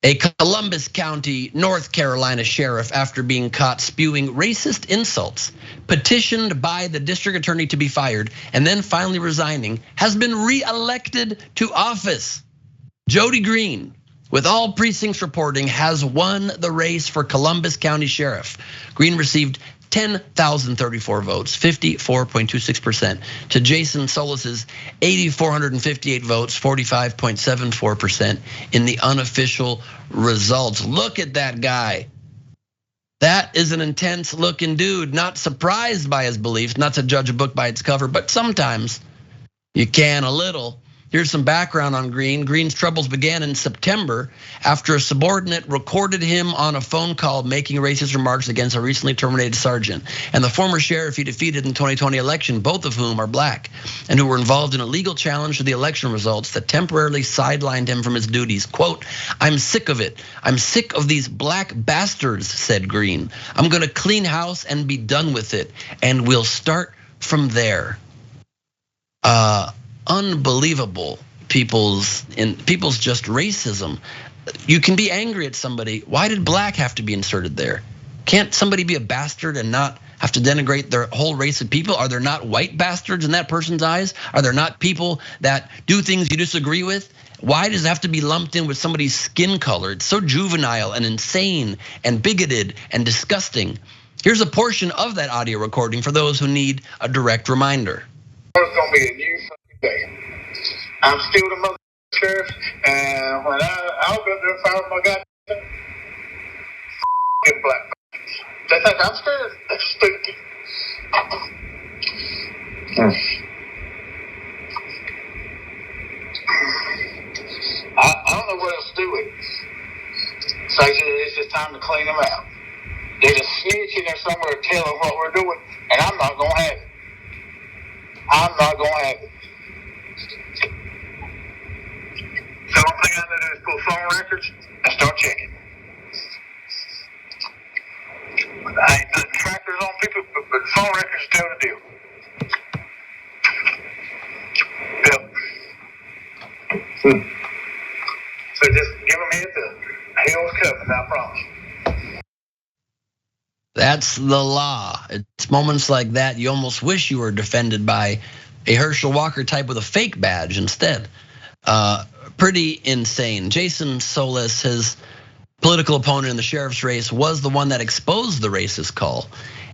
A Columbus County, North Carolina sheriff, after being caught spewing racist insults, petitioned by the district attorney to be fired, and then finally resigning, has been re-elected to office. Jody Greene, with all precincts reporting, has won the race for Columbus County Sheriff. Greene received 10,034 votes, 54.26%, to Jason Solis's 8,458 votes, 45.74% in the unofficial results. Look at that guy. That is an intense looking dude, not surprised by his beliefs, not to judge a book by its cover, but sometimes you can a little. Here's some background on Greene. Greene's troubles began in September after a subordinate recorded him on a phone call making racist remarks against a recently terminated sergeant and the former sheriff he defeated in the 2020 election, both of whom are black, and who were involved in a legal challenge to the election results that temporarily sidelined him from his duties. Quote, "I'm sick of it. I'm sick of these black bastards," said Greene. "I'm gonna clean house and be done with it, and we'll start from there." Unbelievable people's just racism. You can be angry at somebody. Why did black have to be inserted there? Can't somebody be a bastard and not have to denigrate their whole race of people? Are there not white bastards in that person's eyes? Are there not people that do things you disagree with? Why does it have to be lumped in with somebody's skin color? It's so juvenile and insane and bigoted and disgusting. Here's a portion of that audio recording for those who need a direct reminder. It's gonna be a new day. I'm still the mother sheriff, and when I'll go there and fire my goddamn black bastards. They think I'm scared. They're stupid. I don't know what else to do with it. So it's just time to clean them out. There's a snitch in there somewhere to tell them what we're doing, and I'm not gonna have it. I'm not gonna have it. The only thing I know to do is pull phone records and start checking. I ain't putting trackers on people, but phone records tell the deal. Yep. So just give them heads up. Hell's coming, I promise. That's the law. It's moments like that you almost wish you were defended by a Herschel Walker type with a fake badge instead. Pretty insane. Jason Solis, his political opponent in the sheriff's race, was the one that exposed the racist call.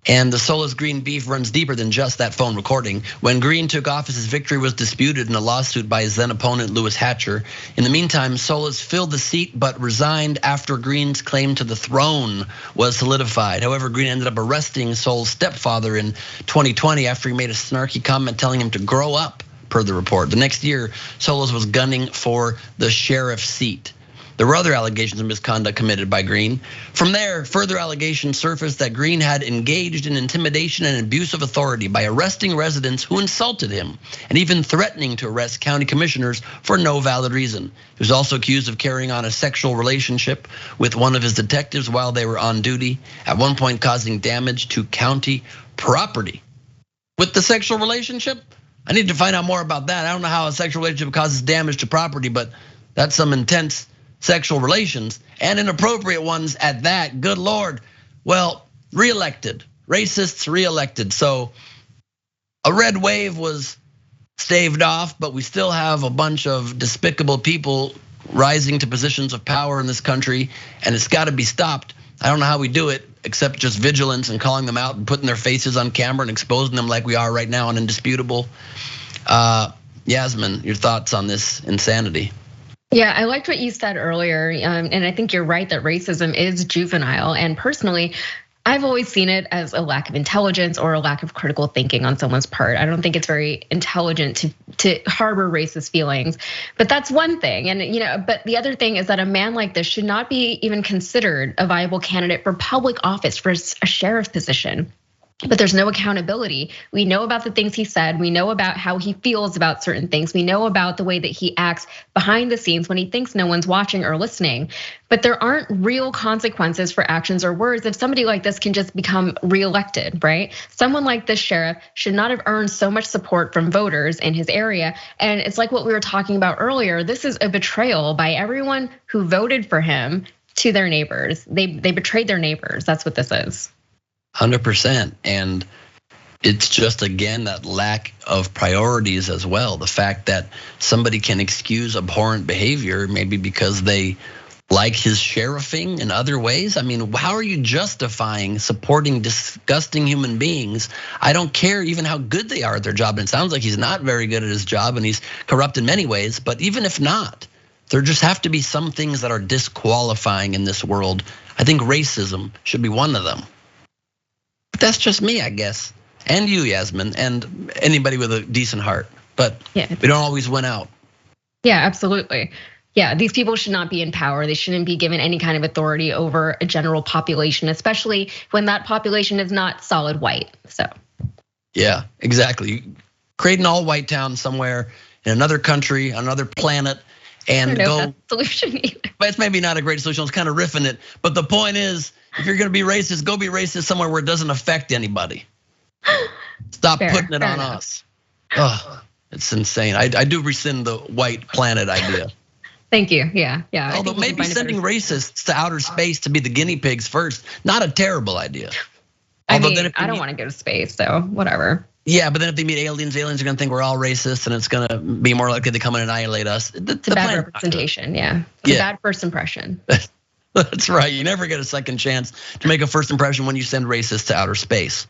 And the Solis-Greene beef runs deeper than just that phone recording. When Greene took office, his victory was disputed in a lawsuit by his then opponent, Lewis Hatcher. In the meantime, Solis filled the seat but resigned after Greene's claim to the throne was solidified. However, Greene ended up arresting Solis' stepfather in 2020 after he made a snarky comment telling him to grow up, per the report. The next year, Solis was gunning for the sheriff's seat. There were other allegations of misconduct committed by Greene. From there, further allegations surfaced that Greene had engaged in intimidation and abuse of authority by arresting residents who insulted him and even threatening to arrest county commissioners for no valid reason. He was also accused of carrying on a sexual relationship with one of his detectives while they were on duty, at one point causing damage to county property. With the sexual relationship, I need to find out more about that. I don't know how a sexual relationship causes damage to property, but that's some intense sexual relations, and inappropriate ones at that. Good Lord. Well, reelected, racists reelected. So a red wave was staved off, but we still have a bunch of despicable people rising to positions of power in this country, and it's got to be stopped. I don't know how we do it, except just vigilance and calling them out and putting their faces on camera and exposing them like we are right now on Indisputable. Yasmin, your thoughts on this insanity? Yeah, I liked what you said earlier, and I think you're right that racism is juvenile. And personally, I've always seen it as a lack of intelligence or a lack of critical thinking on someone's part. I don't think it's very intelligent to harbor racist feelings, but that's one thing. And but the other thing is that a man like this should not be even considered a viable candidate for public office, for a sheriff position. but there's no accountability. We know about the things he said. We know about how he feels about certain things. We know about the way that he acts behind the scenes when he thinks no one's watching or listening. But there aren't real consequences for actions or words if somebody like this can just become reelected, right? Someone like this sheriff should not have earned so much support from voters in his area. And it's like what we were talking about earlier. This is a betrayal by everyone who voted for him to their neighbors. They betrayed their neighbors. That's what this is. 100%. And it's just, again, that lack of priorities as well. The fact that somebody can excuse abhorrent behavior maybe because they like his sheriffing in other ways. I mean, how are you justifying supporting disgusting human beings? I don't care even how good they are at their job. And it sounds like he's not very good at his job and he's corrupt in many ways. But even if not, there just have to be some things that are disqualifying in this world. I think racism should be one of them. But that's just me, I guess. And you, Yasmin, and anybody with a decent heart. But we don't always win out. Yeah, absolutely. Yeah, these people should not be in power. They shouldn't be given any kind of authority over a general population, especially when that population is not solid white. So. Yeah, exactly. Create an all-white town somewhere in another country, another planet, and go. That's the solution either. But it's maybe not a great solution. It's kind of riffing it. But the point is, if you're gonna be racist, go be racist somewhere where it doesn't affect anybody. Stop putting it on us. Oh, it's insane. I do rescind the white planet idea. Thank you. Yeah. Although maybe sending racists to outer space to be the guinea pigs first, not a terrible idea. I mean, I don't want to go to space, so whatever. Yeah, but then if they meet aliens are gonna think we're all racist, and it's gonna be more likely to come and annihilate us. It's a bad representation. Yeah, it's a bad first impression. That's right. You never get a second chance to make a first impression when you send racists to outer space.